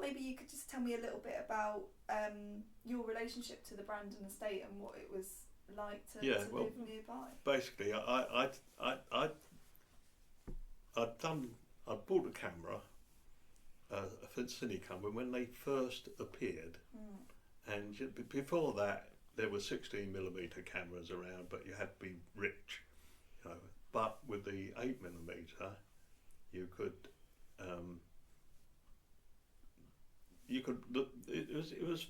maybe you could just tell me a little bit about your relationship to the Brandon Estate and what it was like to live nearby. Basically, I bought a camera, for Cine Club when they first appeared, and before that there were 16mm cameras around, but you had to be rich, you know. But with the 8mm, you could. It was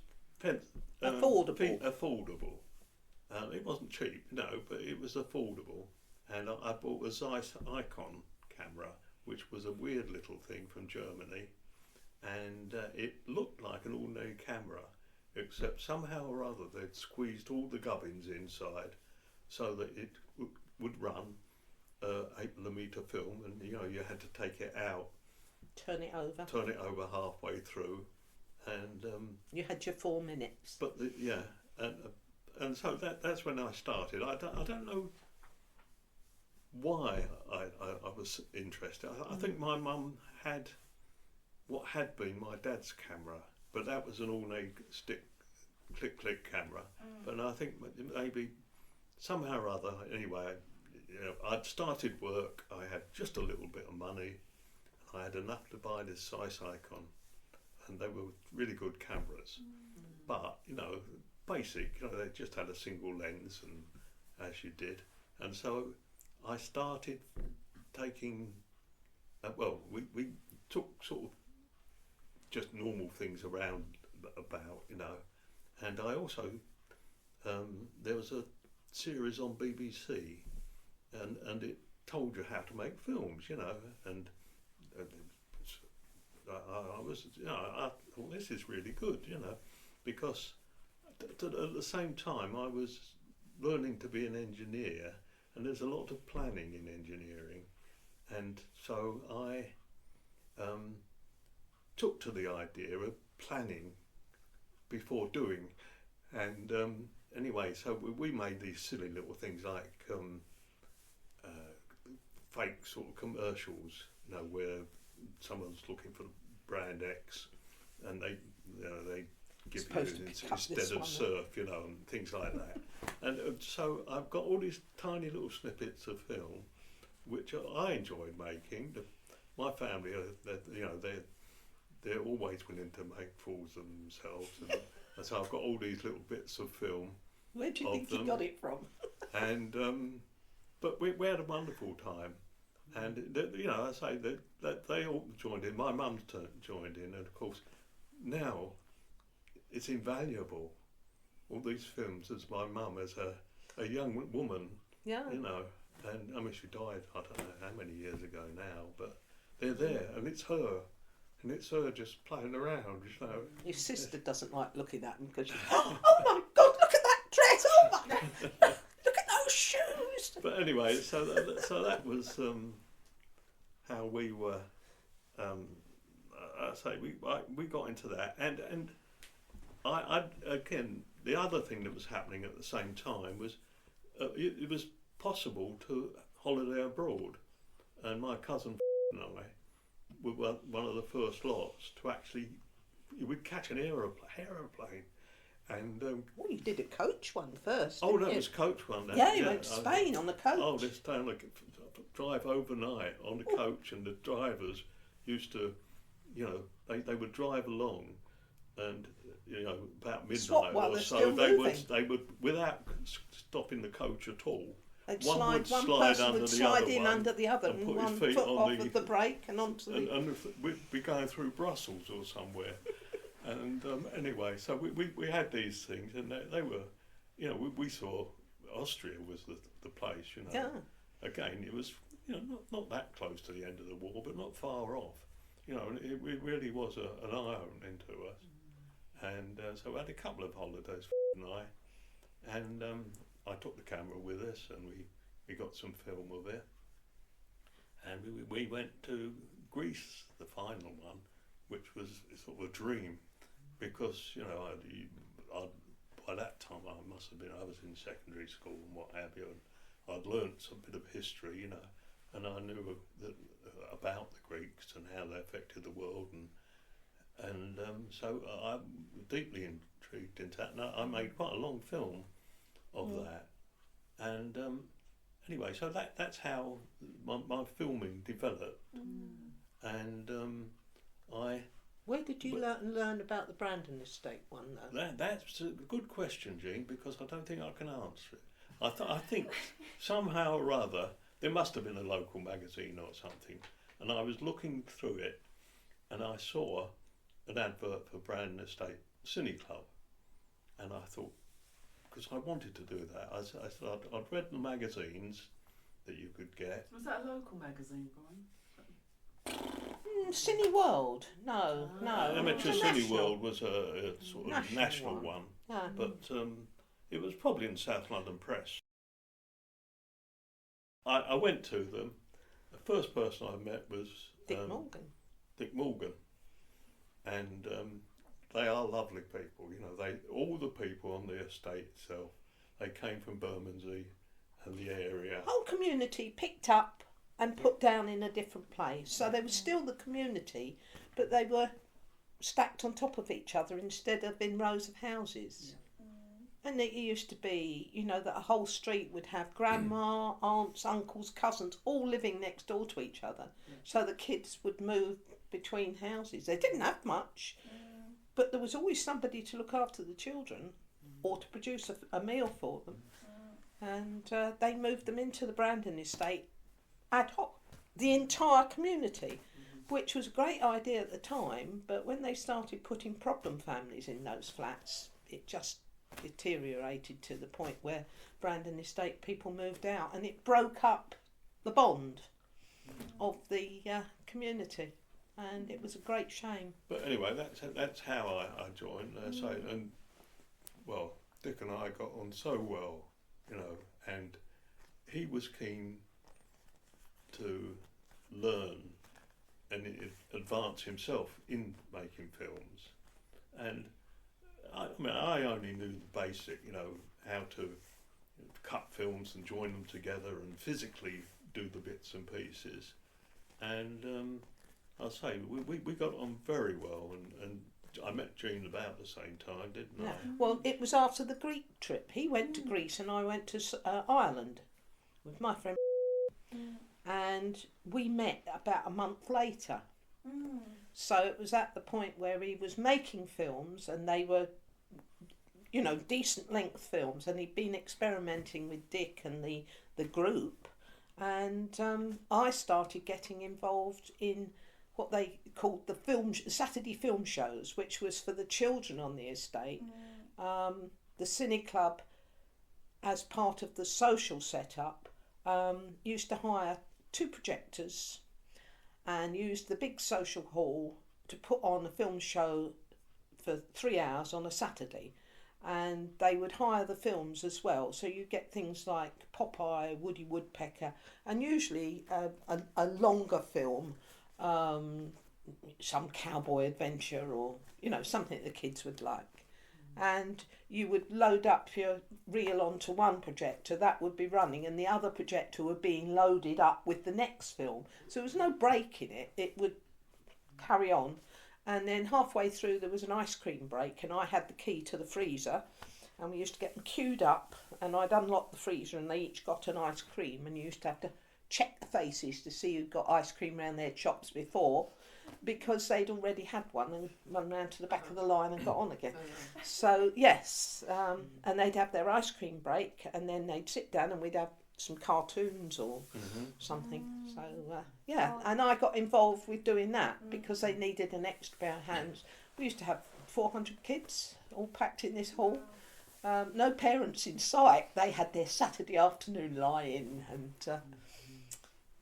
affordable. It wasn't cheap, no, but it was affordable. And I bought a Zeiss Icon camera, which was a weird little thing from Germany, and it looked like an ordinary camera, except somehow or other they'd squeezed all the gubbins inside so that it would run 8mm film, and you know, you had to take it out, turn it over halfway through, and you had your 4 minutes. But and so that's when I started. I don't know why I was interested. I think my mum had what had been my dad's camera, but that was an ornate stick click camera. But I think maybe somehow or other, anyway, you know, I'd started work, I had just a little bit of money, I had enough to buy this Zeiss Icon, and they were really good cameras. But, you know, basic, you know, they just had a single lens, and as you did. And so I started taking, we took sort of just normal things around about, you know. And I also, there was a series on BBC, and it told you how to make films, you know, and I was, you know, I thought this is really good, you know, because at the same time I was learning to be an engineer, and there's a lot of planning in engineering, and so I took to the idea of planning before doing, and anyway, so we made these silly little things like fake sort of commercials, you know, where someone's looking for brand X, and they give you instead of surf, you know, and things like that. And so I've got all these tiny little snippets of film, which I enjoyed making. My family, you know, they're always willing to make fools of themselves, and so I've got all these little bits of film. Where do you think you got it from? And but we had a wonderful time, and you know, I say that they all joined in. My mum joined in, and of course now it's invaluable. All these films, as my mum, as a young woman, you know, and I mean, she died, I don't know how many years ago now, but they're there, and it's her. And it's her just playing around, you know. Your sister doesn't like looking at them because she's, oh my God, look at that dress! Oh my God, look at those shoes! But anyway, so that was how we were. I say we got into that, and I again, the other thing that was happening at the same time was it was possible to holiday abroad, and my cousin and I were one of the first lots to actually, we'd catch an aeroplane, and well, you did a coach one first. Oh, that was coach one. Yeah, you went to Spain on the coach. Oh, this time drive overnight on the coach, and the drivers used to, you know, they would drive along, and you know, about midnight or so they would without stopping the coach at all. They'd one person would slide in under the other, and put one his feet foot on off of the brake and onto the... And we'd be going through Brussels or somewhere. And anyway, so we had these things, and they were, you know, we saw Austria was the place, you know. Yeah. Again, it was, you know, not that close to the end of the war, but not far off. You know, and it really was an eye opening to us. And so we had a couple of holidays, and I took the camera with us, and we got some film of it, and we went to Greece, the final one, which was sort of a dream, because you know I'd by that time I was in secondary school and what have you, and I'd learnt some bit of history, you know, and I knew that about the Greeks and how they affected the world, And so I'm deeply intrigued into that. And I made quite a long film of that. And anyway, so that's how my filming developed. And Where did you learn about the Brandon Estate one, though? That's a good question, Jean, because I don't think I can answer it. I think somehow or other there must have been a local magazine or something, and I was looking through it, and I saw an advert for Brandon Estate Cine Club, and I thought, because I wanted to do that, I said I'd read the magazines that you could get. Was that a local magazine, Brian? Cine World? No. Amateur Cine World was a sort of national one. Yeah. But it was probably in South London Press. I went to them. The first person I met was Dick Morgan, and they are lovely people. You know, all the people on the estate itself, they came from Bermondsey and the area. Whole community picked up and put down in a different place. So they were still the community, but they were stacked on top of each other instead of in rows of houses. And it used to be, you know, that a whole street would have grandma, aunts, uncles, cousins, all living next door to each other. So the kids would move between houses. They didn't have much, but there was always somebody to look after the children or to produce a meal for them. And they moved them into the Brandon Estate ad hoc, the entire community, which was a great idea at the time, but when they started putting problem families in those flats, it just deteriorated to the point where Brandon Estate people moved out, and it broke up the bond of the community, and it was a great shame. But anyway, that's how I joined. And well, Dick and I got on so well, you know, and he was keen to learn and advance himself in making films, and I only knew the basic, you know, how to cut films and join them together and physically do the bits and pieces, and I'll say we got on very well, and I met Jean about the same time, didn't I? Well, it was after the Greek trip. He went to Greece and I went to Ireland with my friend. And we met about a month later. So it was at the point where he was making films, and they were, you know, decent length films, and he'd been experimenting with Dick and the group, and I started getting involved in what they called the Saturday film shows, which was for the children on the estate. The Cine Club, as part of the social setup, used to hire 2 projectors and used the big social hall to put on a film show for 3 hours on a Saturday, and they would hire the films as well, so you get things like Popeye, Woody Woodpecker, and usually a longer film, some cowboy adventure, or, you know, something the kids would like. And you would load up your reel onto one projector, that would be running, and the other projector would be being loaded up with the next film. So there was no break in it, it would carry on. And then halfway through there was an ice cream break, and I had the key to the freezer, and we used to get them queued up, and I'd unlock the freezer and they each got an ice cream, and you used to have to check the faces to see who'd got ice cream round their chops before, because they'd already had one and run round to the back of the line and got on again. So yes, and they'd have their ice cream break, and then they'd sit down and we'd have some cartoons or something. So and I got involved with doing that because they needed an extra pair of hands. We used to have 400 kids all packed in this hall. No parents in sight. They had their Saturday afternoon lie-in, and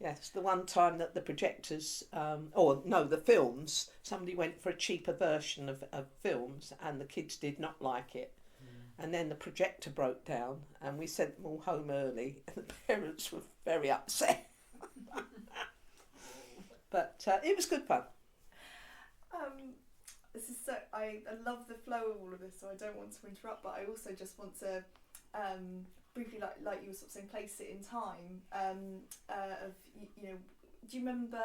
yes, the one time that the projectors, the films, somebody went for a cheaper version of films and the kids did not like it. And then the projector broke down and we sent them all home early, and the parents were very upset. But it was good fun. This is so, I love the flow of all of this, so I don't want to interrupt, but I also just want to briefly, like you were sort of saying, place it in time. Do you remember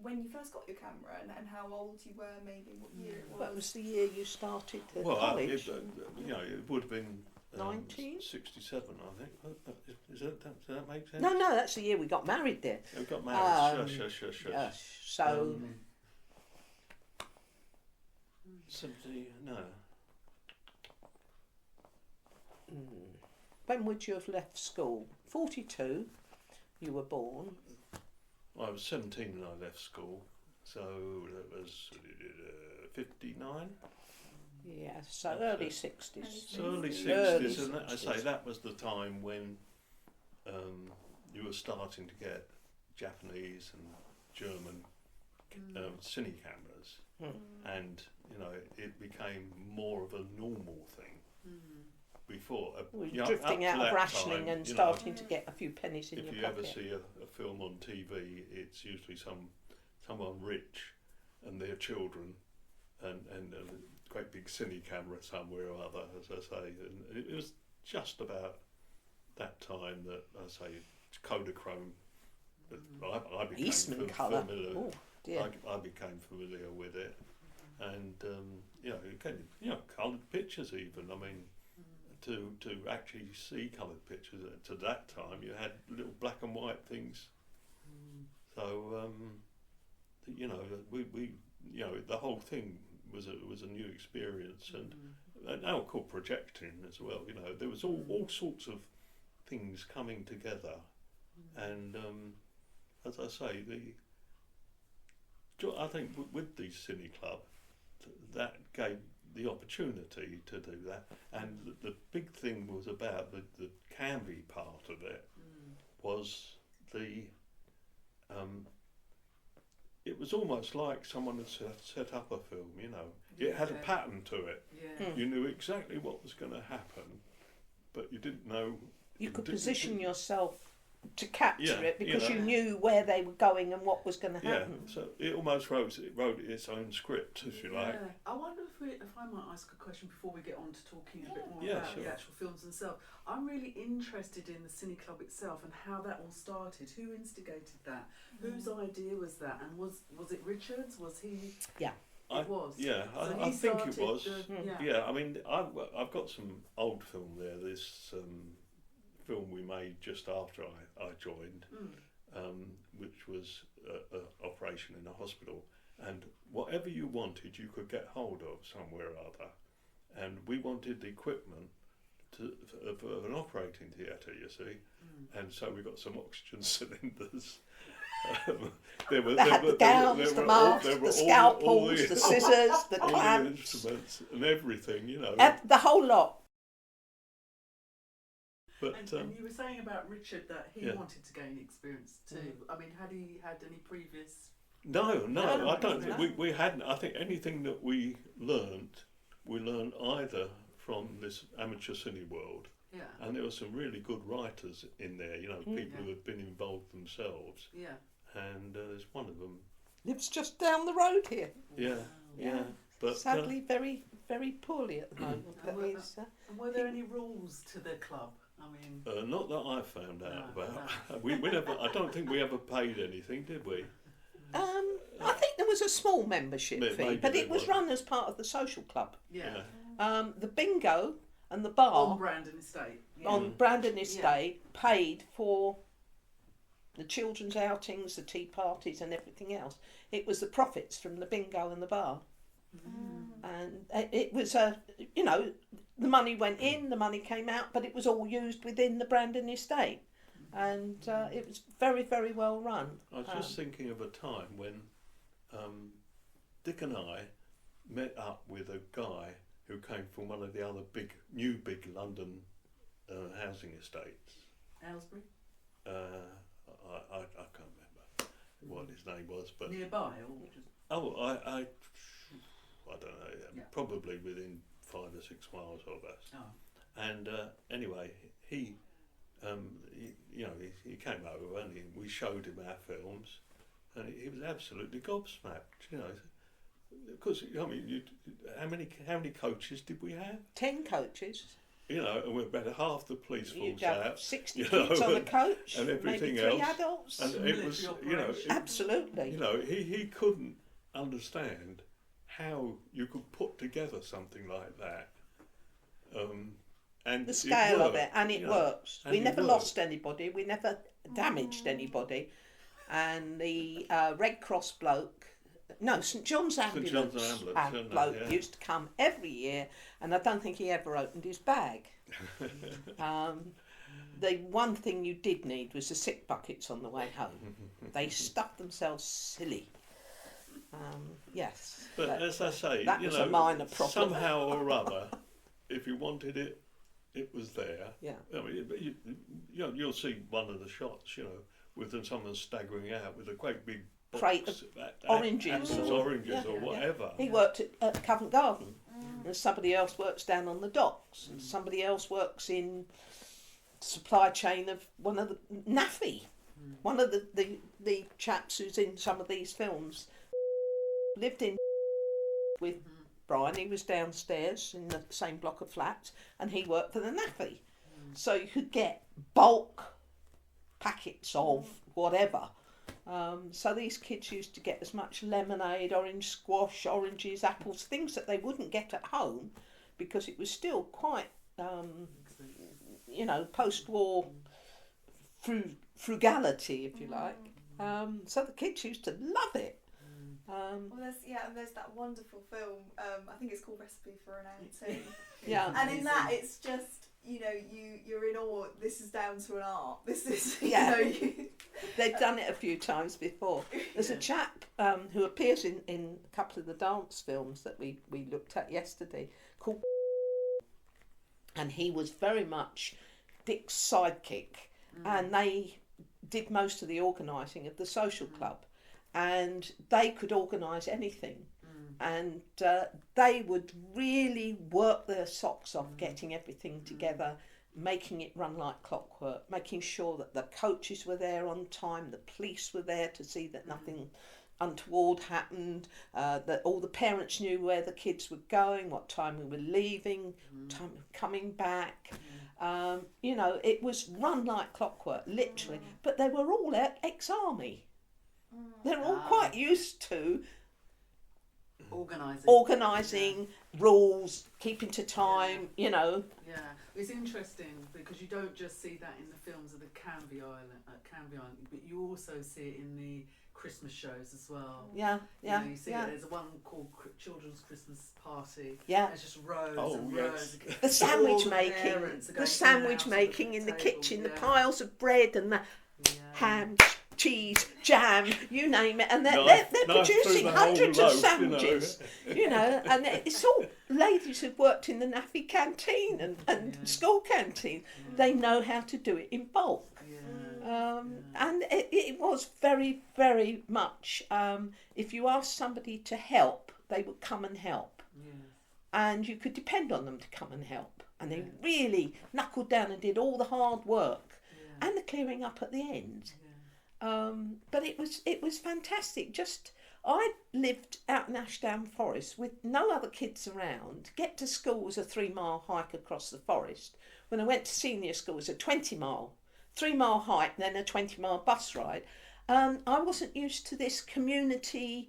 when you first got your camera and how old you were, maybe what year it was. What was the year you started at Well, college? it would have been 19? 67, I think. Does that make sense? No, that's the year we got married there. We got married. Shush. Yes, so 70, no. When would you have left school? 42, you were born. I was 17 when I left school, so that was 59. Yeah, so early 60s. So early 60s, Early and I 60s. say that was the time when you were starting to get Japanese and German cine cameras, and it became more of a normal thing. Before, Drifting out of rationing and starting to get a few pennies in your pocket. If you ever see a film on TV, it's usually someone rich and their children, and a great big cine camera somewhere or other, as I say. And it was just about that time that I say Kodachrome. I became Eastman colour. familiar. Oh dear. I became familiar with it, and coloured pictures even. I mean. To actually see coloured pictures to that time, you had little black and white things. So we the whole thing was a new experience, and now called projecting as well. There was all sorts of things coming together, and as I say, I think with the Cine Club, that gave the opportunity to do that, and the big thing was about the Canvey part of it was it was almost like someone had set up a film, it had a pattern to it. You knew exactly what was going to happen, but you didn't know. You could position yourself to capture it because you know. you knew where they were going and what was going to Yeah, happen. so it almost wrote its own script, if you like. I wonder if I might ask a question before we get on to talking a bit more Yeah, about sure. the actual films themselves. I'm really interested in the Cine Club itself and how that all started. Who instigated that? Whose idea was that? And was it Richard's? Was he? Yeah. It was. Yeah, So I he think it started was. yeah. I mean, I've got some old film there. This film we made just after I joined, which was an operation in a hospital, and whatever you wanted, you could get hold of somewhere or other, and we wanted the equipment for an operating theatre, you see, and so we got some oxygen cylinders. They had the gowns, the masks, the scalpels, the scissors, the all clamps, the instruments and everything, the whole lot. But and you were saying about Richard that he wanted to gain experience too. I mean, had he had any previous? No, I don't think we hadn't. I think anything that we learned either from this amateur cine world, and there were some really good writers in there. People who had been involved themselves. Yeah. And there's one of them. Lives just down the road here. Yeah. But sadly, very, very poorly at the moment. And were there any rules to the club? I mean, not that I found out about. We never. I don't think we ever paid anything, did we? I think there was a small membership fee, but it was run as part of the social club. Yeah. The bingo and the bar on Brandon Estate. On Brandon Estate paid for the children's outings, the tea parties, and everything else. It was the profits from the bingo and the bar. And it was the money went in, the money came out, but it was all used within the Brandon Estate, and it was very, very well run. I was just thinking of a time when Dick and I met up with a guy who came from one of the other big London housing estates. Aylesbury? I can't remember what his name was, but nearby or just? I don't know. Probably within 5 or 6 miles of us. Oh. And anyway, he came over and we showed him our films, and he was absolutely gobsmacked. Because how many coaches did we have? 10 coaches. you know, and we've had half the police You'd force have out, 60 kids on the coach, and everything maybe 3 else. adults. And it was, you know, Absolutely. You know, he couldn't understand how you could put together something like that. And the scale of it, and it works. We never worked. lost anybody, we never damaged anybody. And the Red Cross bloke, no, St John's Ambulance, bloke used to come every year, and I don't think he ever opened his bag. The one thing you did need was the sick buckets on the way home. They stuffed themselves silly. Yes. But as I say, that was a minor problem. Somehow or other, if you wanted it, it was there. Yeah. I mean, you'll see one of the shots, you know, with someone staggering out with a great big box, crate of oranges or whatever. He worked at Covent Garden, and somebody else works down on the docks, and somebody else works in supply chain of one of the NAFI. One of the chaps who's in some of these films lived in with Brian. He was downstairs in the same block of flats, and he worked for the NAFI. So you could get bulk packets of whatever. So these kids used to get as much lemonade, orange squash, oranges, apples, things that they wouldn't get at home, because it was still quite, you know, post-war frugality, if you like. So the kids used to love it. Well, there's that wonderful film. I think it's called Recipe for an Outing. Yeah. And in that, it's just, you know, you're in awe. This is down to an art. This is, Yeah. you know, They've done it a few times before. There's a chap who appears in a couple of the dance films that we looked at yesterday called, and he was very much Dick's sidekick, and they did most of the organising of the social club, and they could organise anything. And they would really work their socks off getting everything together, making it run like clockwork, making sure that the coaches were there on time, the police were there to see that nothing untoward happened, that all the parents knew where the kids were going, what time we were leaving, time we were coming back. You know, it was run like clockwork, literally. But they were all ex-army. They're all quite used to organising, rules, keeping to time, you know. Yeah, it's interesting because you don't just see that in the films of the Canvey Island, but you also see it in the Christmas shows as well. Yeah, yeah. You know, you see it, there's one called Children's Christmas Party. Yeah. There's just rows and rows. The sandwich making in the kitchen, the piles of bread and the ham, cheese, jam, you name it, and they're producing hundreds of sandwiches, you know, and it's all ladies who've worked in the NAFI canteen and school canteen. They know how to do it in bulk. And it was very, very much, if you asked somebody to help, they would come and help. And you could depend on them to come and help. And they really knuckled down and did all the hard work and the clearing up at the end. But it was fantastic. Just, I lived out in Ashdown Forest with no other kids around. Get to school was a 3-mile hike across the forest. When I went to senior school, it was a 20-mile, 3-mile hike, and then a 20-mile bus ride. I wasn't used to this community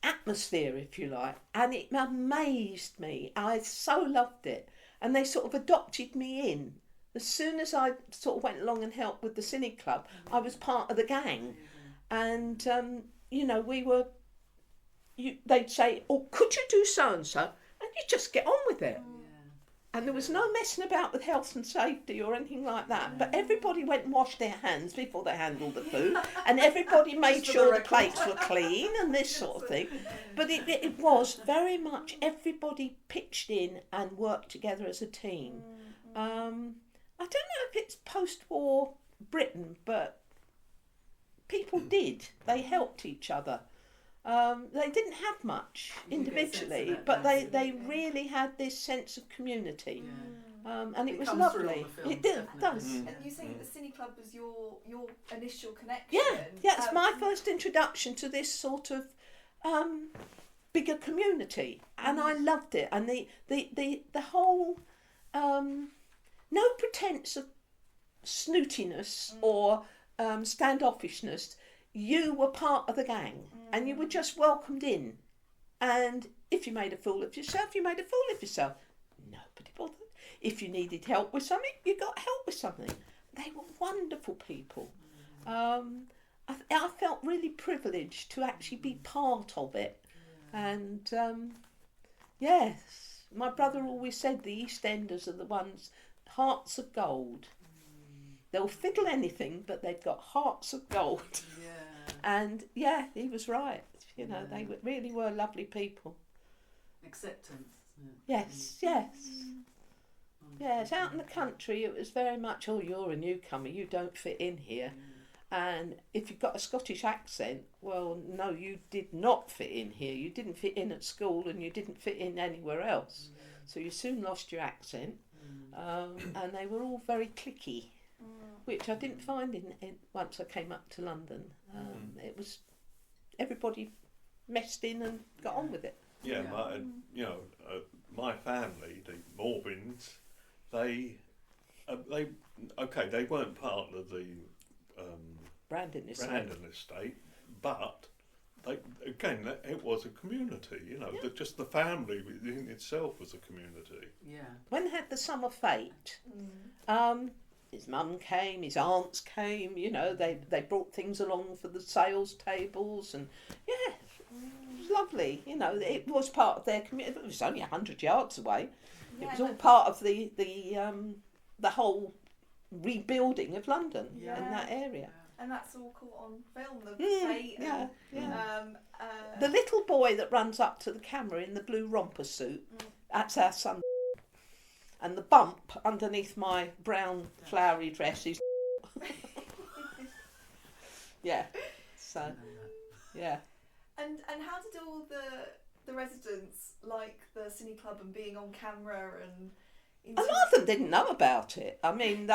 atmosphere, if you like, and it amazed me. I so loved it, and they sort of adopted me in. As soon as I sort of went along and helped with the Cine Club, I was part of the gang. And, you know, they'd say, oh, could you do so-and-so? And you just get on with it. And there was no messing about with health and safety or anything like that. But everybody went and washed their hands before they handled the food. And everybody made sure the plates were clean and this sort of thing. But it was very much everybody pitched in and worked together as a team. I don't know if it's post-war Britain, but people did. They helped each other. They didn't have much individually, but they really had this sense of community. And it was lovely. It does. And you say that the Cine Club was your initial connection. Yeah, it's my first introduction to this sort of bigger community, and I loved it. And the whole no pretense of snootiness or standoffishness. You were part of the gang, and you were just welcomed in. And if you made a fool of yourself, you made a fool of yourself. Nobody bothered. If you needed help with something, you got help with something. They were wonderful people. I felt really privileged to actually be part of it. And yes, my brother always said the East Enders are the ones, hearts of gold. They'll fiddle anything, but they've got hearts of gold. And yeah, he was right. You know, they really were lovely people. Acceptance. Yes. Yes, out in the country it was very much, oh, you're a newcomer, you don't fit in here. And if you've got a Scottish accent, well, no, you did not fit in here. You didn't fit in at school and you didn't fit in anywhere else. So you soon lost your accent. And they were all very cliquey, which I didn't find in once I came up to London. It was everybody messed in and got on with it. Yeah, my family, the Morbins, they weren't part of the Brandon Estate, but it was a community. You know, just the family in itself was a community. Yeah. When had the summer fete, his mum came, his aunts came. You know, they brought things along for the sales tables, and yeah, it was lovely. You know, it was part of their community. It was only 100 yards away. It was all part of the whole rebuilding of London in that area. And that's all caught on film, the fate. The little boy that runs up to the camera in the blue romper suit, that's our son. And the bump underneath my brown flowery dress is... yeah, so, yeah. And how did all the residents like the Cine Club and being on camera and... A lot of them didn't know about it. I mean,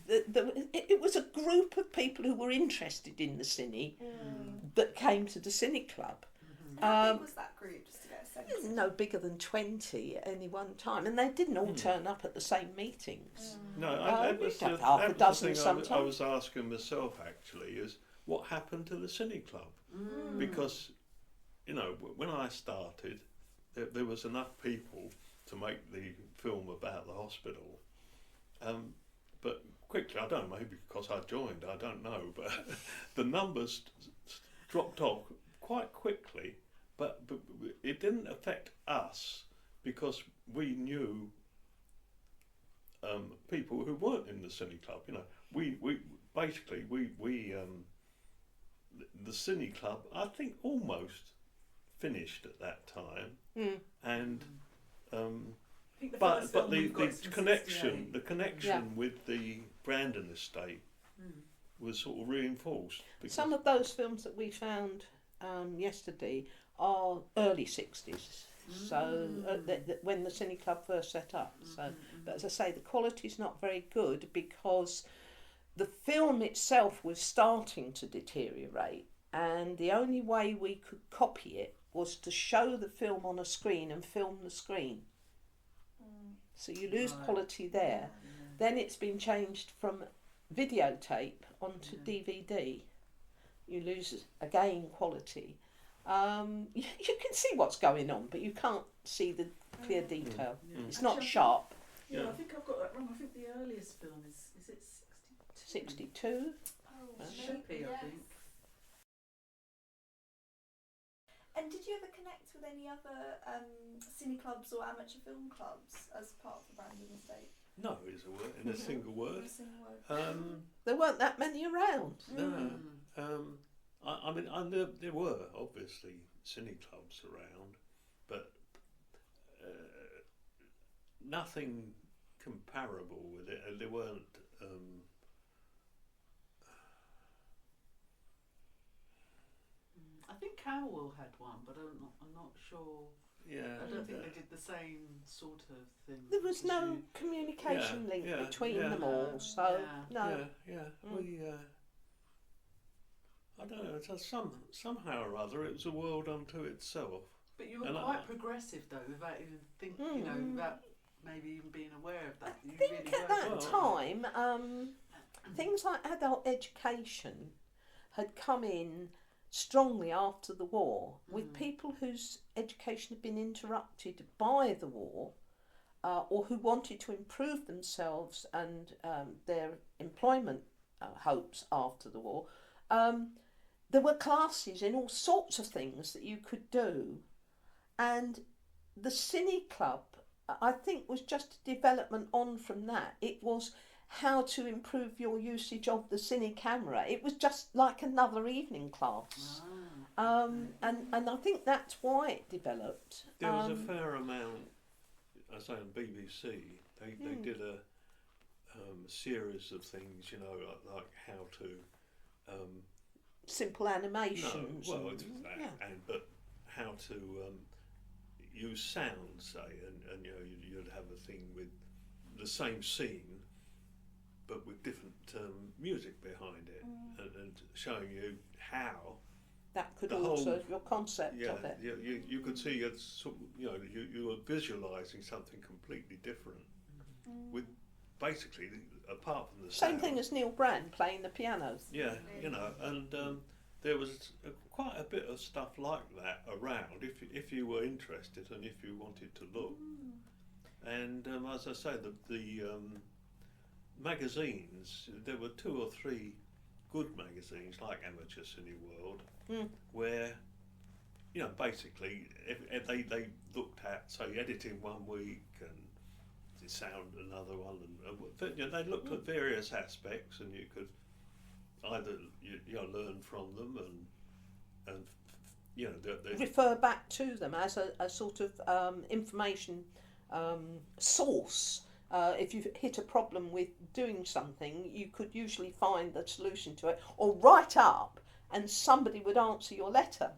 it was a group of people who were interested in the cine that came to the Cine Club. How big was that group, just to get a sense? No bigger than 20 at any one time, and they didn't all turn up at the same meetings. No, that was the thing I was asking myself actually, is what happened to the Cine Club? Because, you know, when I started, there was enough people to make the film about the hospital, but quickly, I don't know, maybe because I joined, I don't know, but the numbers dropped off quite quickly, but it didn't affect us because we knew people who weren't in the Cine Club. You know, we basically the Cine Club, I think, almost finished at that time, and but the connection with the Brandon Estate was sort of reinforced. Some of those films that we found yesterday are early 60s, so when the Cine Club first set up. So, but as I say, the quality's not very good because the film itself was starting to deteriorate, and the only way we could copy it was to show the film on a screen and film the screen. So you lose quality there. Then it's been changed from videotape onto DVD. You lose again quality. You can see what's going on, but you can't see the clear detail. It's not sharp. Yeah, I think I've got that wrong. I think the earliest film is it 62? 62? Should be, I think. And did you ever connect with any other cine clubs or amateur film clubs as part of the Brandon Estate? No, is a word, in a single word. There weren't that many around. No. I mean, there were obviously cine clubs around, but nothing comparable with it. And there weren't. I think Cowell had one, but I'm not sure. Yeah. I don't think they did the same sort of thing. There was no communication link between them all, so no. We. I don't know. Somehow or other, it was a world unto itself. But you were quite progressive though, without even thinking, you know, without maybe even being aware of that. I think at that time, things like adult education had come in strongly after the war, with people whose education had been interrupted by the war, or who wanted to improve themselves and their employment hopes after the war. There were classes in all sorts of things that you could do, and the Cine Club, I think, was just a development on from that. It was how to improve your usage of the cine camera. It was just like another evening class. And I think that's why it developed. There was a fair amount, I say on BBC, they did a series of things, you know, like how to... simple animations. No, well, but how to use sound, say, and you know, you'd have a thing with the same scene, but with different music behind it, and showing you how that could alter your concept of it. Yeah, you could see it's, you know, you were visualising something completely different with basically, apart from the same sound. thing as Neil Brand playing the piano. Yeah, you know, and there was quite a bit of stuff like that around if you were interested and if you wanted to look. And as I say, the magazines, there were 2 or 3 good magazines like Amateur Cine World, where, you know, basically if they looked at, say, editing one week and the sound another one, and you know, they looked at various aspects, and you could either you know, learn from them and you know, refer back to them as a sort of information source. If you hit a problem with doing something, you could usually find the solution to it, or write up and somebody would answer your letter.